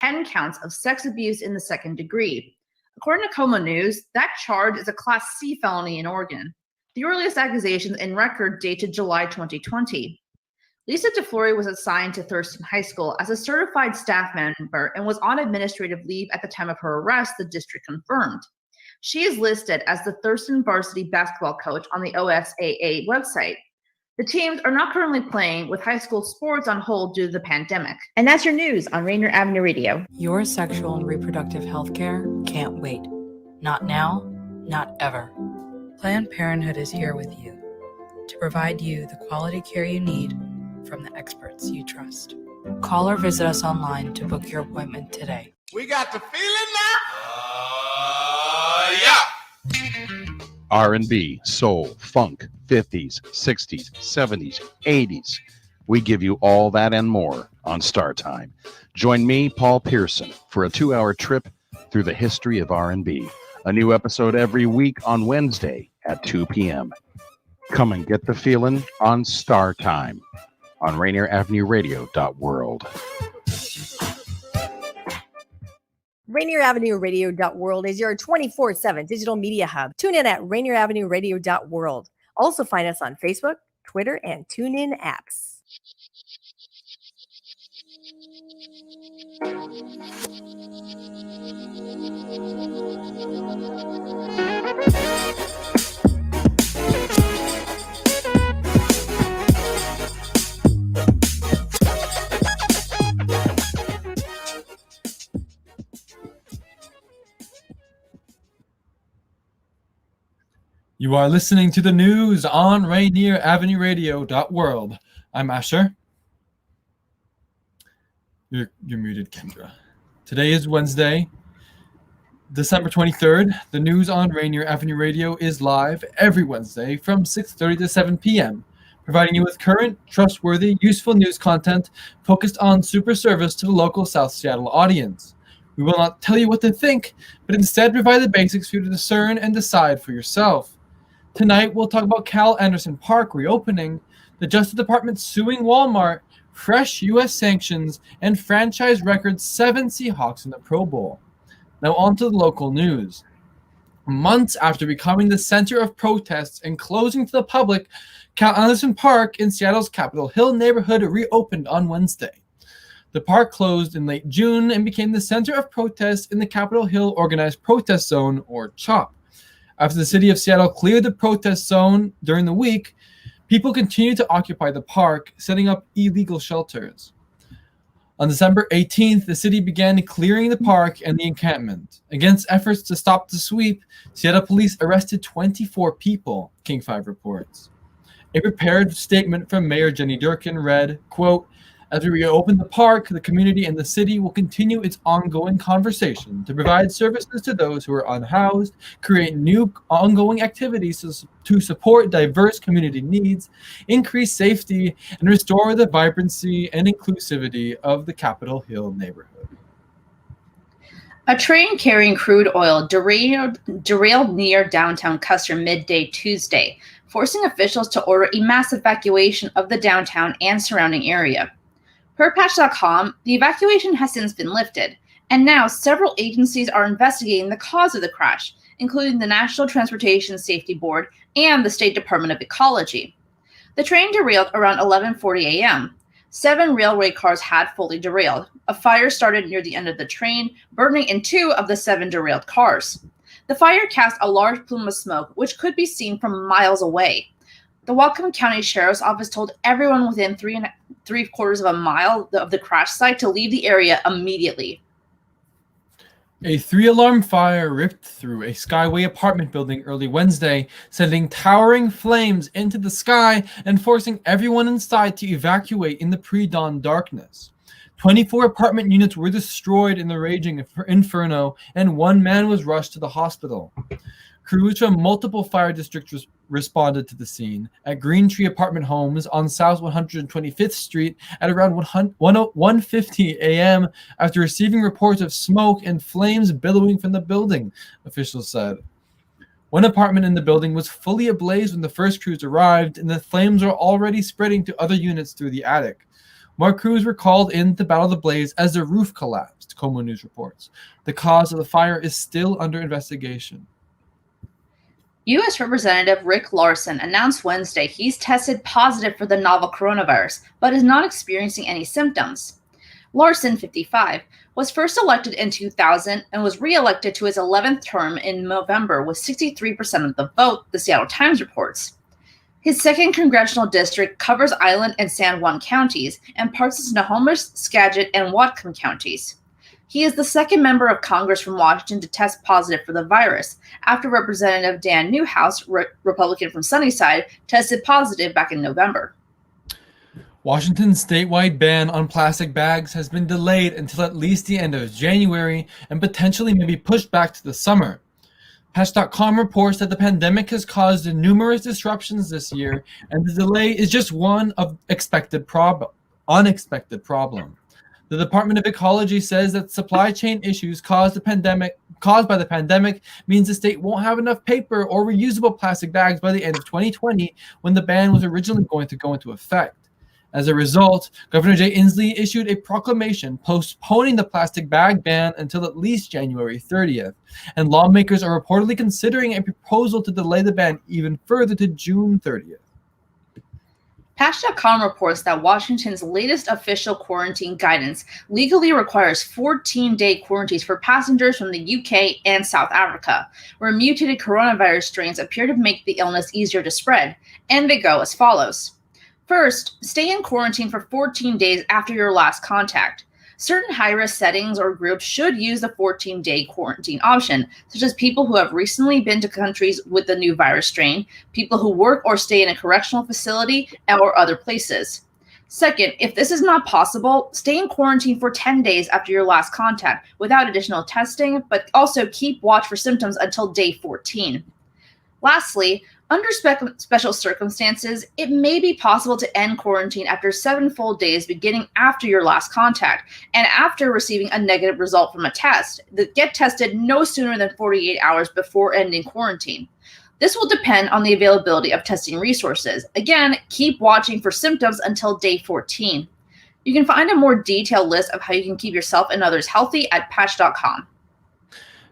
10 counts of sex abuse in the second degree. According to Como News, that charge is a Class C felony in Oregon. The earliest accusations in record date to July 2020. Lisa DeFlori was assigned to Thurston High School as a certified staff member and was on administrative leave at the time of her arrest, the district confirmed. She is listed as the Thurston varsity basketball coach on the OSAA website. The teams are not currently playing, with high school sports on hold due to the pandemic. And that's your news on Rainier Avenue Radio. Your sexual and reproductive health care can't wait. Not now, not ever. Planned Parenthood is here with you to provide you the quality care you need from the experts you trust. Call or visit us online to book your appointment today. We got the feeling now? Yeah! R&B, soul, funk, 50s, 60s, 70s, 80s. We give you all that and more on Star Time. Join me, Paul Pearson, for a 2-hour trip through the history of R&B. A new episode every week on Wednesday at 2 p.m. Come and get the feeling on Star Time on Rainier Avenue Radio.world. Rainier Avenue Radio.world is your 24/7 digital media hub. Tune in at Rainier Avenue Radio.world. Also find us on Facebook, Twitter, and TuneIn apps. You are listening to the news on Rainier Avenue Radio.world. I'm Asher. You're muted, Kendra. Today is Wednesday, December 23rd. The news on Rainier Avenue Radio is live every Wednesday from 6:30 to 7 p.m., providing you with current, trustworthy, useful news content focused on super service to the local South Seattle audience. We will not tell you what to think, but instead provide the basics for you to discern and decide for yourself. Tonight, we'll talk about Cal Anderson Park reopening, the Justice Department suing Walmart, fresh U.S. sanctions, and franchise record 7 Seahawks in the Pro Bowl. Now on to the local news. Months after becoming the center of protests and closing to the public, Cal Anderson Park in Seattle's Capitol Hill neighborhood reopened on Wednesday. The park closed in late June and became the center of protests in the Capitol Hill Organized Protest Zone, or CHOP. After the city of Seattle cleared the protest zone during the week, people continued to occupy the park, setting up illegal shelters. On December 18th, the city began clearing the park and the encampment. Against efforts to stop the sweep, Seattle police arrested 24 people, King 5 reports. A prepared statement from Mayor Jenny Durkin read, quote, "As we reopen the park, the community and the city will continue its ongoing conversation to provide services to those who are unhoused, create new ongoing activities to support diverse community needs, increase safety, and restore the vibrancy and inclusivity of the Capitol Hill neighborhood." A train carrying crude oil derailed near downtown Custer midday Tuesday, forcing officials to order a mass evacuation of the downtown and surrounding area. Per Patch.com, the evacuation has since been lifted, and now several agencies are investigating the cause of the crash, including the National Transportation Safety Board and the State Department of Ecology. The train derailed around 11:40 a.m. 7 railway cars had fully derailed. A fire started near the end of the train, burning in 2 of the 7 derailed cars. The fire cast a large plume of smoke, which could be seen from miles away. The Whatcom County Sheriff's Office told everyone within 3/4 of a mile of the crash site to leave the area immediately. A 3-alarm fire ripped through a Skyway apartment building early Wednesday, sending towering flames into the sky and forcing everyone inside to evacuate in the pre-dawn darkness. 24 apartment units were destroyed in the raging inferno, and 1 man was rushed to the hospital. Crews from multiple fire districts responded to the scene at Green Tree Apartment Homes on South 125th Street at around 1:50 a.m. after receiving reports of smoke and flames billowing from the building, officials said. One apartment in the building was fully ablaze when the first crews arrived, and the flames were already spreading to other units through the attic. More crews were called in to battle the blaze as the roof collapsed, Como News reports. The cause of the fire is still under investigation. U.S. Representative Rick Larsen announced Wednesday he's tested positive for the novel coronavirus, but is not experiencing any symptoms. Larsen, 55, was first elected in 2000 and was re-elected to his 11th term in November with 63% of the vote, the Seattle Times reports. His second congressional district covers Island and San Juan counties and parts of Snohomish, Skagit, and Whatcom counties. He is the second member of Congress from Washington to test positive for the virus, after Representative Dan Newhouse, Republican from Sunnyside, tested positive back in November. Washington's statewide ban on plastic bags has been delayed until at least the end of January and potentially may be pushed back to the summer. Patch.com reports that the pandemic has caused numerous disruptions this year, and the delay is just one of unexpected problem. The Department of Ecology says that supply chain issues caused by the pandemic means the state won't have enough paper or reusable plastic bags by the end of 2020 when the ban was originally going to go into effect. As a result, Governor Jay Inslee issued a proclamation postponing the plastic bag ban until at least January 30th, and lawmakers are reportedly considering a proposal to delay the ban even further to June 30th. Patch.com reports that Washington's latest official quarantine guidance legally requires 14-day quarantines for passengers from the UK and South Africa, where mutated coronavirus strains appear to make the illness easier to spread, and they go as follows. First, stay in quarantine for 14 days after your last contact. Certain high-risk settings or groups should use the 14-day quarantine option, such as people who have recently been to countries with the new virus strain, people who work or stay in a correctional facility, or other places. Second, if this is not possible, stay in quarantine for 10 days after your last contact without additional testing, but also keep watch for symptoms until day 14. Lastly, under special circumstances, it may be possible to end quarantine after 7 full days beginning after your last contact and after receiving a negative result from a test. Get tested no sooner than 48 hours before ending quarantine. This will depend on the availability of testing resources. Again, keep watching for symptoms until day 14. You can find a more detailed list of how you can keep yourself and others healthy at patch.com.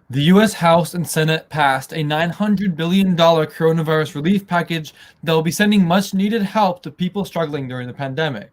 The U.S. House and Senate passed a $900 billion coronavirus relief package that will be sending much-needed help to people struggling during the pandemic.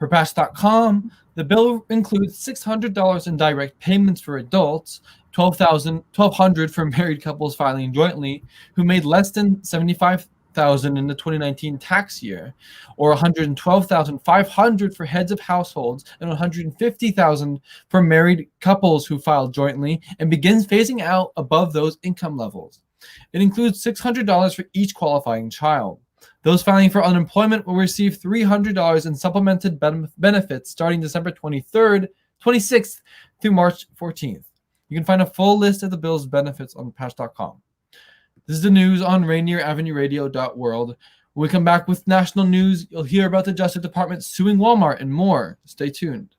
Per Patch.com, the bill includes $600 in direct payments for adults, $1,200 for married couples filing jointly who made less than $75,000 in the 2019 tax year, or $112,500 for heads of households and $150,000 for married couples who filed jointly, and begins phasing out above those income levels. It includes $600 for each qualifying child. Those filing for unemployment will receive $300 in supplemented benefits starting December 26th through March 14th. You can find a full list of the bill's benefits on patch.com. This is the news on Rainier Avenue Radio.world. When we come back with national news, you'll hear about the Justice Department suing Walmart and more. Stay tuned.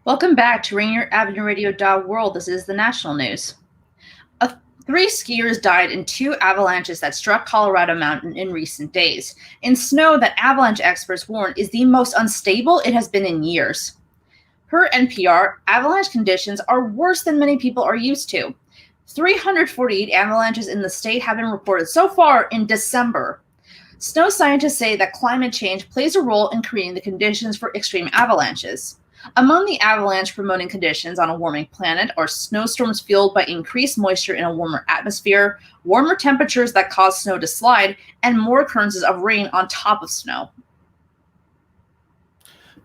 Welcome back to Rainier Avenue Radio.world. This is the national news. 3 skiers died in 2 avalanches that struck Colorado Mountain in recent days, in snow that avalanche experts warn is the most unstable it has been in years. Per NPR, avalanche conditions are worse than many people are used to. 348 avalanches in the state have been reported so far in December. Snow scientists say that climate change plays a role in creating the conditions for extreme avalanches. Among the avalanche-promoting conditions on a warming planet are snowstorms fueled by increased moisture in a warmer atmosphere, warmer temperatures that cause snow to slide, and more occurrences of rain on top of snow.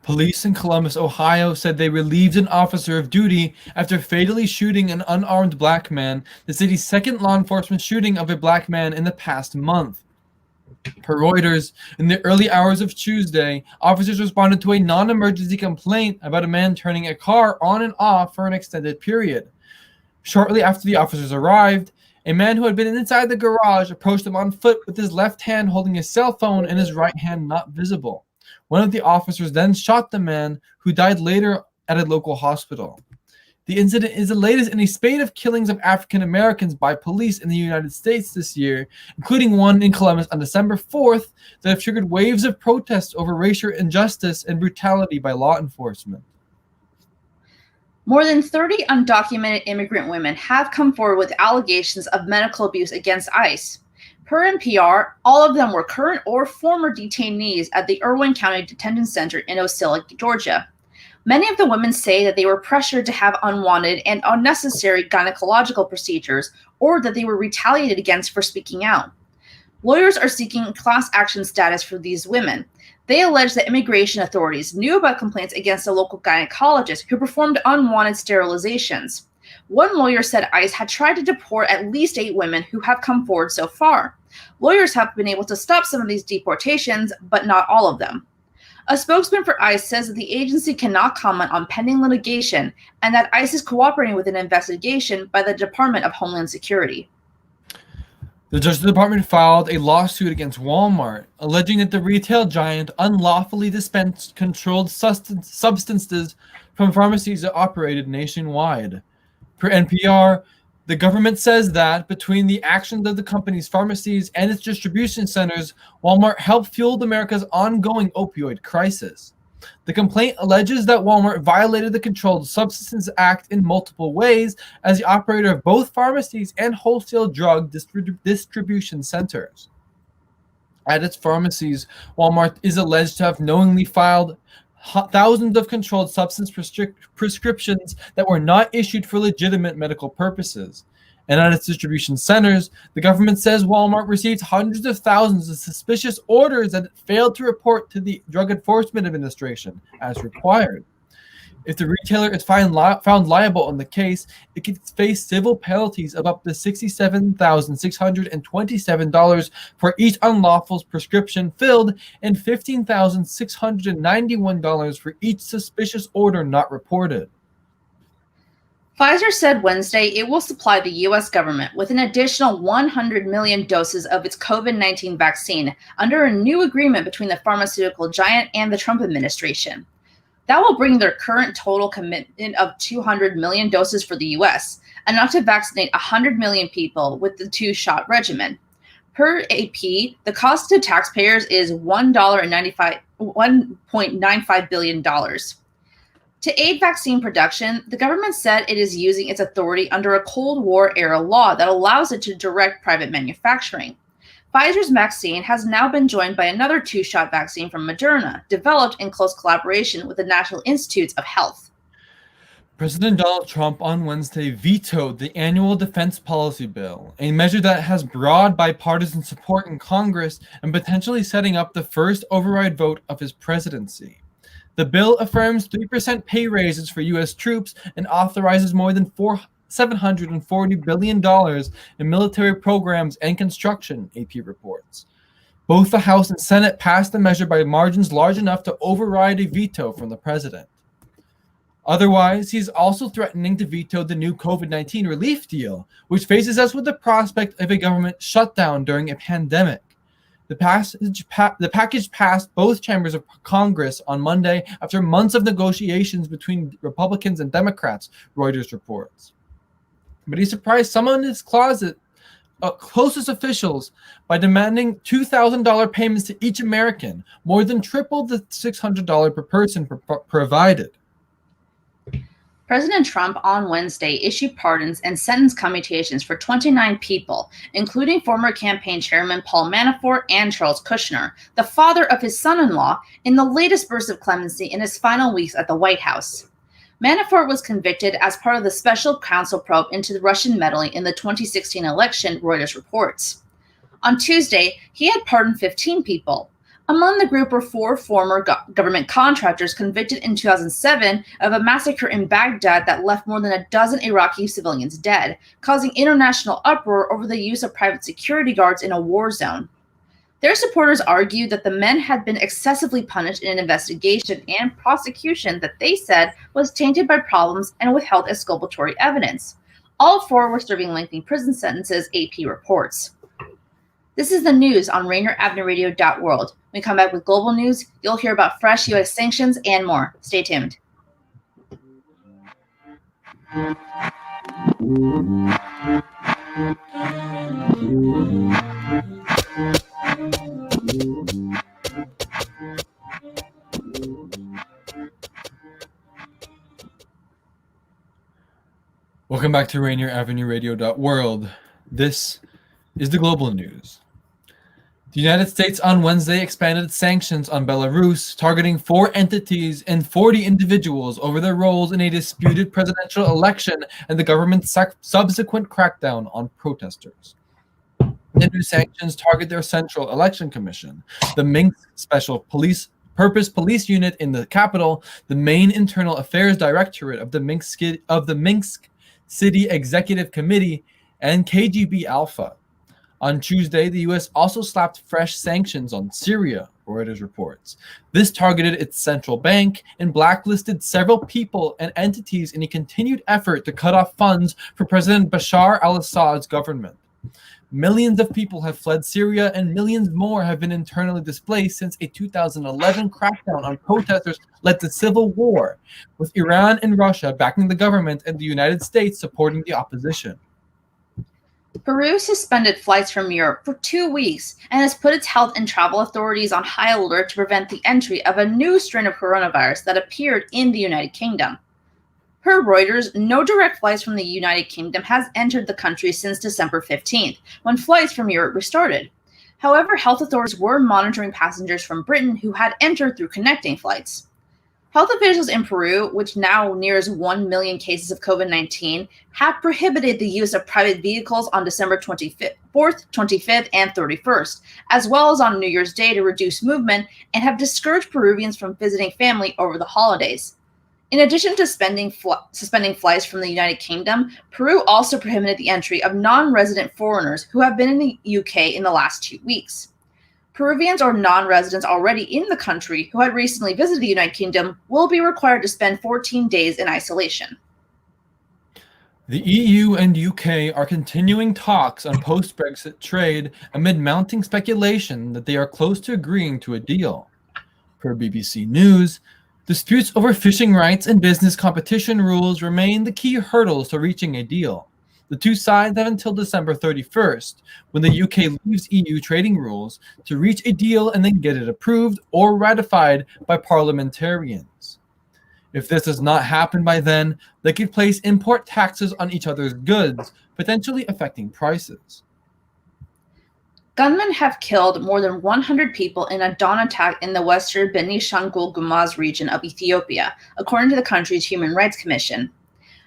Police in Columbus, Ohio said they relieved an officer of duty after fatally shooting an unarmed black man, the city's second law enforcement shooting of a black man in the past month. Per Reuters, in the early hours of Tuesday, officers responded to a non-emergency complaint about a man turning a car on and off for an extended period. Shortly after the officers arrived, a man who had been inside the garage approached them on foot with his left hand holding his cell phone and his right hand not visible. One of the officers then shot the man, who died later at a local hospital. The incident is the latest in a spate of killings of African Americans by police in the United States this year, including one in Columbus on December 4th that have triggered waves of protests over racial injustice and brutality by law enforcement. More than 30 undocumented immigrant women have come forward with allegations of medical abuse against ICE. Per NPR, all of them were current or former detainees at the Irwin County Detention Center in Ocala, Georgia. Many of the women say that they were pressured to have unwanted and unnecessary gynecological procedures, or that they were retaliated against for speaking out. Lawyers are seeking class action status for these women. They allege that immigration authorities knew about complaints against a local gynecologist who performed unwanted sterilizations. One lawyer said ICE had tried to deport at least 8 women who have come forward so far. Lawyers have been able to stop some of these deportations, but not all of them. A spokesman for ICE says that the agency cannot comment on pending litigation and that ICE is cooperating with an investigation by the Department of Homeland Security. The Justice Department filed a lawsuit against Walmart, alleging that the retail giant unlawfully dispensed controlled substances from pharmacies that operated nationwide. Per NPR, the government says that between the actions of the company's pharmacies and its distribution centers, Walmart helped fuel America's ongoing opioid crisis. The complaint alleges that Walmart violated the Controlled Substances Act in multiple ways as the operator of both pharmacies and wholesale drug distribution centers. At its pharmacies, Walmart is alleged to have knowingly filed thousands of controlled substance prescriptions that were not issued for legitimate medical purposes. And at its distribution centers, the government says Walmart received hundreds of thousands of suspicious orders that it failed to report to the Drug Enforcement Administration as required. If the retailer is found liable in the case, it could face civil penalties of up to $67,627 for each unlawful prescription filled and $15,691 for each suspicious order not reported. Pfizer said Wednesday it will supply the U.S. government with an additional 100 million doses of its COVID-19 vaccine under a new agreement between the pharmaceutical giant and the Trump administration. That will bring their current total commitment of 200 million doses for the U.S., enough to vaccinate 100 million people with the 2-shot regimen. Per AP, the cost to taxpayers is $1.95 billion. To aid vaccine production, the government said it is using its authority under a Cold War-era law that allows it to direct private manufacturing. Pfizer's vaccine has now been joined by another 2-shot vaccine from Moderna, developed in close collaboration with the National Institutes of Health. President Donald Trump on Wednesday vetoed the annual defense policy bill, a measure that has broad bipartisan support in Congress and potentially setting up the first override vote of his presidency. The bill affirms 3% pay raises for U.S. troops and authorizes more than $740 billion in military programs and construction, AP reports. Both the House and Senate passed the measure by margins large enough to override a veto from the president. Otherwise, he's also threatening to veto the new COVID-19 relief deal, which faces us with the prospect of a government shutdown during a pandemic. The package passed both chambers of Congress on Monday after months of negotiations between Republicans and Democrats, Reuters reports. But he surprised some of his closest officials by demanding $2,000 payments to each American, more than triple the $600 per person provided. President Trump on Wednesday issued pardons and sentence commutations for 29 people, including former campaign chairman Paul Manafort and Charles Kushner, the father of his son-in-law, in the latest burst of clemency in his final weeks at the White House. Manafort was convicted as part of the special counsel probe into the Russian meddling in the 2016 election, Reuters reports. On Tuesday, he had pardoned 15 people. Among the group were 4 former government contractors convicted in 2007 of a massacre in Baghdad that left more than a dozen Iraqi civilians dead, causing international uproar over the use of private security guards in a war zone. Their supporters argued that the men had been excessively punished in an investigation and prosecution that they said was tainted by problems and withheld exculpatory evidence. All 4 were serving lengthy prison sentences, AP reports. This is the news on RainierAvenueRadio.world. When we come back with global news, you'll hear about fresh U.S. sanctions and more. Stay tuned. Welcome back to Rainier Avenue Radio.world. This is the global news. The United States on Wednesday expanded sanctions on Belarus, targeting 4 entities and 40 individuals over their roles in a disputed presidential election and the government's subsequent crackdown on protesters. The new sanctions target their Central Election Commission, the Minsk Special Purpose Police Unit in the capital, the main Internal Affairs Directorate of the Minsk City Executive Committee, and KGB Alpha. On Tuesday, the U.S. also slapped fresh sanctions on Syria, Reuters reports. This targeted its central bank and blacklisted several people and entities in a continued effort to cut off funds for President Bashar al-Assad's government. Millions of people have fled Syria and millions more have been internally displaced since a 2011 crackdown on protesters led to civil war, with Iran and Russia backing the government and the United States supporting the opposition. Peru suspended flights from Europe for 2 weeks and has put its health and travel authorities on high alert to prevent the entry of a new strain of coronavirus that appeared in the United Kingdom. Per Reuters, no direct flights from the United Kingdom has entered the country since December 15th, when flights from Europe restarted. However, health authorities were monitoring passengers from Britain who had entered through connecting flights. Health officials in Peru, which now nears 1 million cases of COVID-19, have prohibited the use of private vehicles on December 4th, 25th, and 31st, as well as on New Year's Day to reduce movement, and have discouraged Peruvians from visiting family over the holidays. In addition to suspending flights from the United Kingdom, Peru also prohibited the entry of non-resident foreigners who have been in the UK in the last 2 weeks. Peruvians or non-residents already in the country who had recently visited the United Kingdom will be required to spend 14 days in isolation. The EU and UK are continuing talks on post-Brexit trade amid mounting speculation that they are close to agreeing to a deal. Per BBC News, disputes over fishing rights and business competition rules remain the key hurdles to reaching a deal. The two sides have until December 31st, when the UK leaves EU trading rules, to reach a deal and then get it approved or ratified by parliamentarians. If this does not happen by then, they could place import taxes on each other's goods, potentially affecting prices. Gunmen have killed more than 100 people in a dawn attack in the western Benishangul Gumuz region of Ethiopia, according to the country's Human Rights Commission.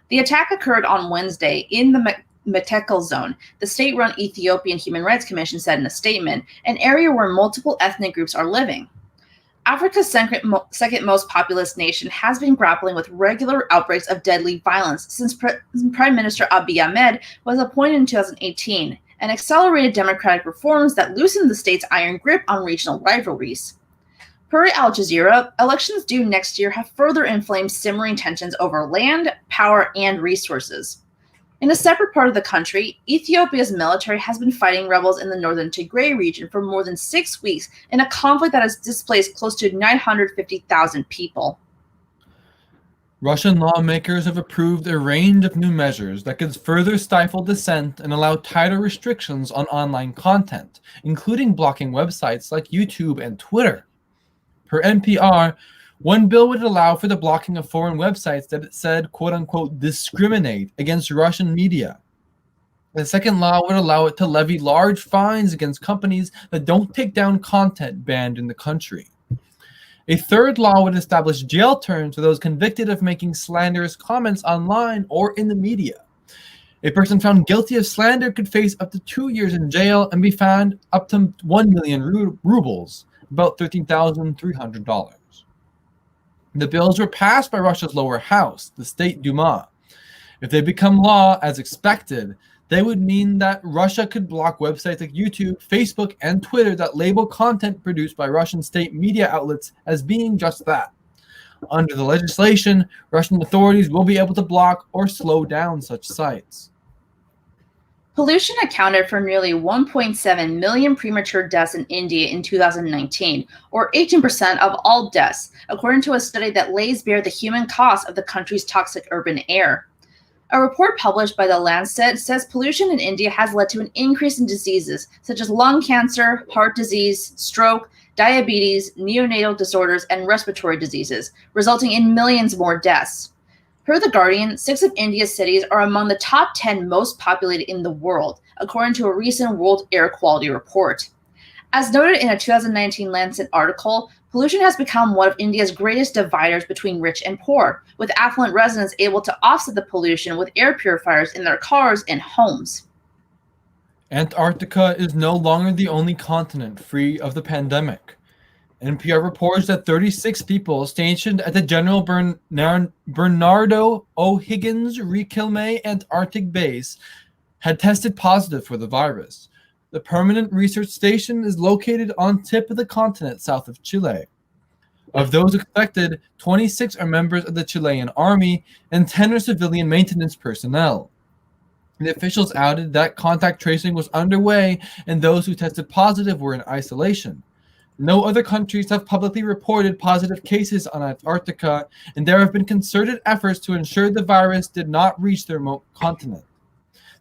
The attack occurred on Wednesday in the Metekel zone, the state-run Ethiopian Human Rights Commission said in a statement, an area where multiple ethnic groups are living. Africa's second most populous nation has been grappling with regular outbreaks of deadly violence since Prime Minister Abiy Ahmed was appointed in 2018, and accelerated democratic reforms that loosened the state's iron grip on regional rivalries. Per Al Jazeera, elections due next year have further inflamed simmering tensions over land, power, and resources. In a separate part of the country, Ethiopia's military has been fighting rebels in the northern Tigray region for more than 6 weeks in a conflict that has displaced close to 950,000 people. Russian lawmakers have approved a range of new measures that could further stifle dissent and allow tighter restrictions on online content, including blocking websites like YouTube and Twitter. Per NPR, one bill would allow for the blocking of foreign websites that it said, quote-unquote, discriminate against Russian media. The second law would allow it to levy large fines against companies that don't take down content banned in the country. A third law would establish jail terms for those convicted of making slanderous comments online or in the media. A person found guilty of slander could face up to 2 years in jail and be fined up to 1 million rubles, about $13,300. The bills were passed by Russia's lower house, the State Duma. If they become law, as expected, they would mean that Russia could block websites like YouTube, Facebook, and Twitter that label content produced by Russian state media outlets as being just that. Under the legislation, Russian authorities will be able to block or slow down such sites. Pollution accounted for nearly 1.7 million premature deaths in India in 2019, or 18% of all deaths, according to a study that lays bare the human cost of the country's toxic urban air. A report published by The Lancet says pollution in India has led to an increase in diseases such as lung cancer, heart disease, stroke, diabetes, neonatal disorders, and respiratory diseases, resulting in millions more deaths. Per The Guardian, 6 of India's cities are among the top 10 most populated in the world, according to a recent World Air Quality report. As noted in a 2019 Lancet article, pollution has become one of India's greatest dividers between rich and poor, with affluent residents able to offset the pollution with air purifiers in their cars and homes. Antarctica is no longer the only continent free of the pandemic. NPR reports that 36 people stationed at the General Bernardo O'Higgins Riquelme Antarctic Base had tested positive for the virus. The permanent research station is located on tip of the continent south of Chile. Of those affected, 26 are members of the Chilean army and 10 are civilian maintenance personnel. The officials added that contact tracing was underway and those who tested positive were in isolation. No other countries have publicly reported positive cases on Antarctica, and there have been concerted efforts to ensure the virus did not reach the remote continent.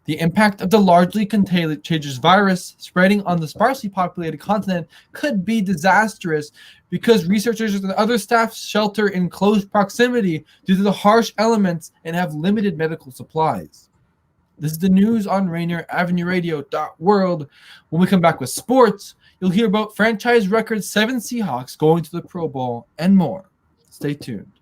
The impact of the largely contagious virus spreading on the sparsely populated continent could be disastrous because researchers and other staff shelter in close proximity due to the harsh elements and have limited medical supplies. This is the news on Rainier Avenue Radio.world. When we come back with sports, you'll hear about franchise record 7 Seahawks going to the Pro Bowl and more. Stay tuned.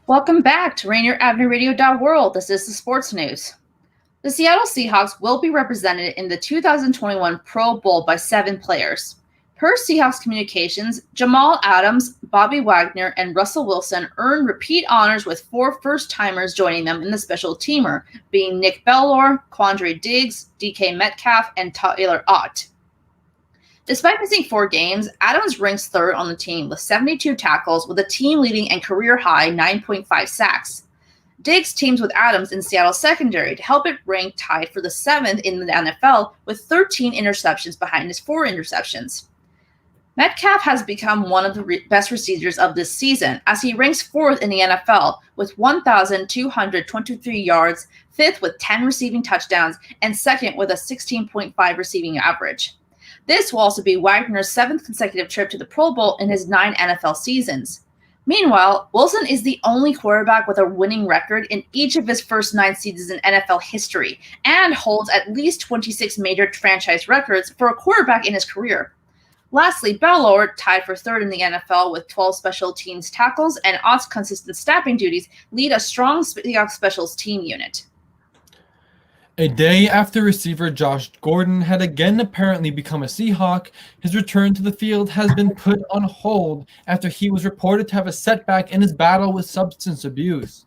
Welcome back to Rainier Avenue Radio.world. This is the sports news. The Seattle Seahawks will be represented in the 2021 Pro Bowl by 7 players. Per Seahawks Communications, Jamal Adams, Bobby Wagner, and Russell Wilson earned repeat honors with 4 first-timers joining them in the special teamer, being Nick Bellore, Quandre Diggs, DK Metcalf, and Taylor Ott. Despite missing 4 games, Adams ranks 3rd on the team with 72 tackles with a team-leading and career-high 9.5 sacks. Diggs teams with Adams in Seattle's secondary to help it rank tied for the 7th in the NFL with 13 interceptions behind his 4 interceptions. Metcalf has become one of the best receivers of this season as he ranks 4th in the NFL with 1,223 yards, 5th with 10 receiving touchdowns, and 2nd with a 16.5 receiving average. This will also be Wagner's 7th consecutive trip to the Pro Bowl in his 9 NFL seasons. Meanwhile, Wilson is the only quarterback with a winning record in each of his first 9 seasons in NFL history and holds at least 26 major franchise records for a quarterback in his career. Lastly, Bellore, tied for 3rd in the NFL with 12 special teams tackles, and Ott's consistent snapping duties lead a strong Seahawks specials team unit. A day after receiver Josh Gordon had again apparently become a Seahawk, his return to the field has been put on hold after he was reported to have a setback in his battle with substance abuse.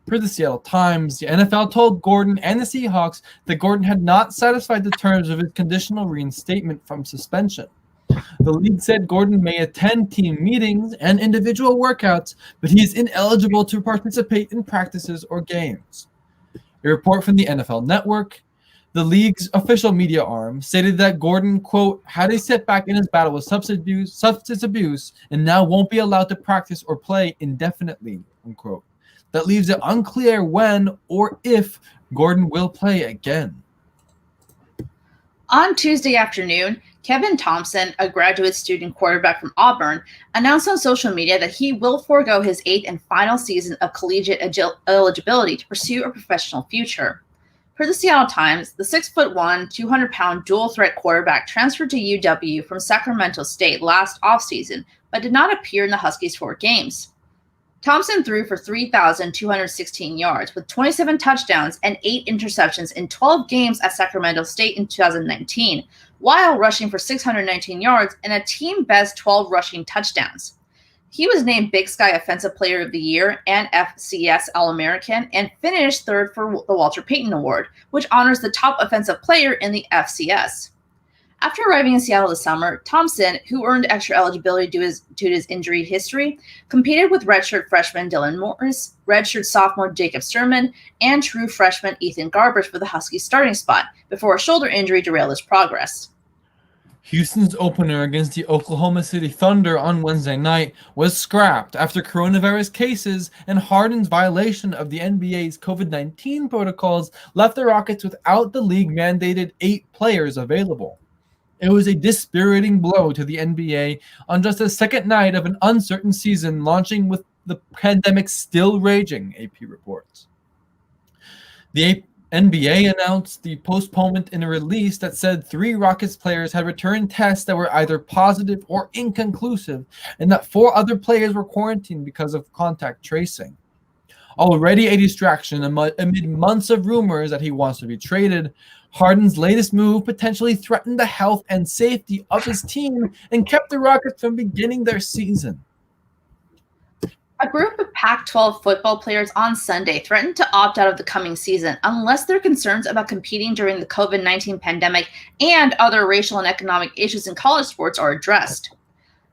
Per the Seattle Times, the NFL told Gordon and the Seahawks that Gordon had not satisfied the terms of his conditional reinstatement from suspension. The league said Gordon may attend team meetings and individual workouts, but he is ineligible to participate in practices or games. A report from the NFL Network, the league's official media arm, stated that Gordon, quote, had a setback in his battle with substance abuse and now won't be allowed to practice or play indefinitely, unquote. That leaves it unclear when or if Gordon will play again. On Tuesday afternoon, Kevin Thompson, a graduate student quarterback from Auburn, announced on social media that he will forego his 8th and final season of collegiate eligibility to pursue a professional future. Per the Seattle Times, the 6'1", 200-pound dual-threat quarterback transferred to UW from Sacramento State last offseason, but did not appear in the Huskies' 4 games. Thompson threw for 3,216 yards with 27 touchdowns and 8 interceptions in 12 games at Sacramento State in 2019, while rushing for 619 yards and a team-best 12 rushing touchdowns. He was named Big Sky Offensive Player of the Year and FCS All-American and finished third for the Walter Payton Award, which honors the top offensive player in the FCS. After arriving in Seattle this summer, Thompson, who earned extra eligibility due to his injury history, competed with redshirt freshman Dylan Morris, redshirt sophomore Jacob Sturman, and true freshman Ethan Garbers for the Huskies starting spot before a shoulder injury derailed his progress. Houston's opener against the Oklahoma City Thunder on Wednesday night was scrapped after coronavirus cases and Harden's violation of the NBA's COVID-19 protocols left the Rockets without the league-mandated 8 players available. It was a dispiriting blow to the NBA on just the second night of an uncertain season launching with the pandemic still raging, AP reports. The NBA announced the postponement in a release that said 3 Rockets players had returned tests that were either positive or inconclusive, and that 4 other players were quarantined because of contact tracing. Already a distraction amid months of rumors that he wants to be traded, Harden's latest move potentially threatened the health and safety of his team and kept the Rockets from beginning their season. A group of Pac-12 football players on Sunday threatened to opt out of the coming season unless their concerns about competing during the COVID-19 pandemic and other racial and economic issues in college sports are addressed.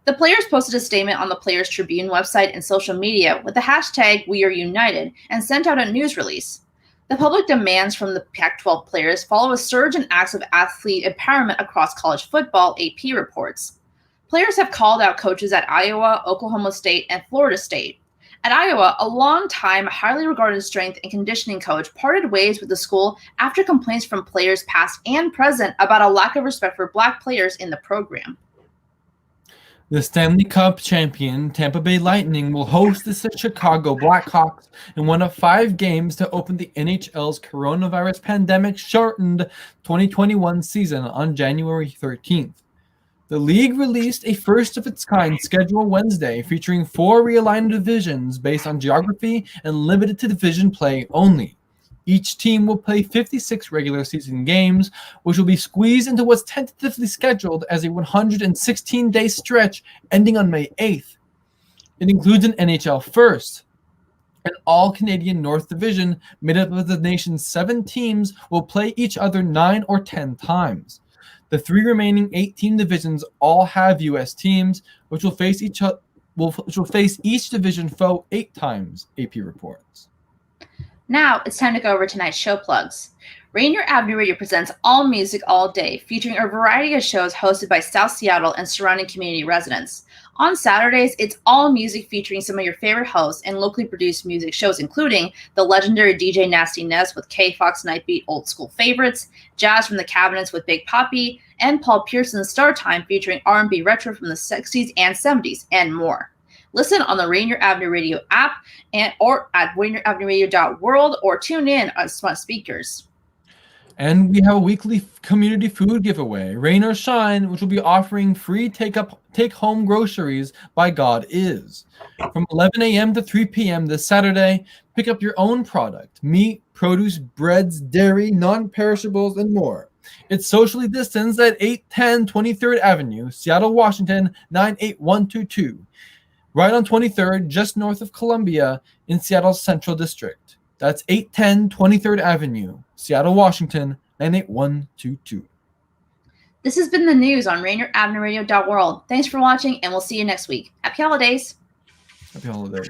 The players posted a statement on the Players Tribune website and social media with the hashtag #WeAreUnited and sent out a news release. The public demands from the Pac-12 players follow a surge in acts of athlete empowerment across college football, AP reports. Players have called out coaches at Iowa, Oklahoma State, and Florida State. At Iowa, a long-time, highly regarded strength and conditioning coach parted ways with the school after complaints from players past and present about a lack of respect for Black players in the program. The Stanley Cup champion Tampa Bay Lightning will host the Chicago Blackhawks in one of 5 games to open the NHL's coronavirus pandemic-shortened 2021 season on January 13th. The league released a first-of-its-kind schedule Wednesday featuring 4 realigned divisions based on geography and limited to division play only. Each team will play 56 regular season games, which will be squeezed into what's tentatively scheduled as a 116-day stretch ending on May 8th. It includes an NHL first. An all-Canadian North Division made up of the nation's 7 teams will play each other 9 or 10 times. The 3 remaining 8-team divisions all have U.S. teams, which will face each division foe 8 times, AP reports. Now it's time to go over tonight's show plugs. Rainier Avenue Radio presents All Music All Day, featuring a variety of shows hosted by South Seattle and surrounding community residents. On Saturdays, it's all music featuring some of your favorite hosts and locally produced music shows, including the legendary DJ Nasty Ness with K-Fox Nightbeat Old School Favorites, Jazz from the Cabinets with Big Poppy, and Paul Pearson's Star Time featuring R&B retro from the 60s and 70s, and more. Listen on the Rainier Avenue Radio app or at rainieravenueradio.world or tune in on smart speakers. And we have a weekly community food giveaway, Rain or Shine, which will be offering free take-home groceries by God Is. From 11 a.m. to 3 p.m. this Saturday, pick up your own product, meat, produce, breads, dairy, non-perishables, and more. It's socially distanced at 810 23rd Avenue, Seattle, Washington, 98122. Right on 23rd, just north of Columbia in Seattle's Central District. That's 810 23rd Avenue, Seattle, Washington, 98122. This has been the news on rainieravenueradio.world. Thanks for watching, and we'll see you next week. Happy holidays. Happy holidays.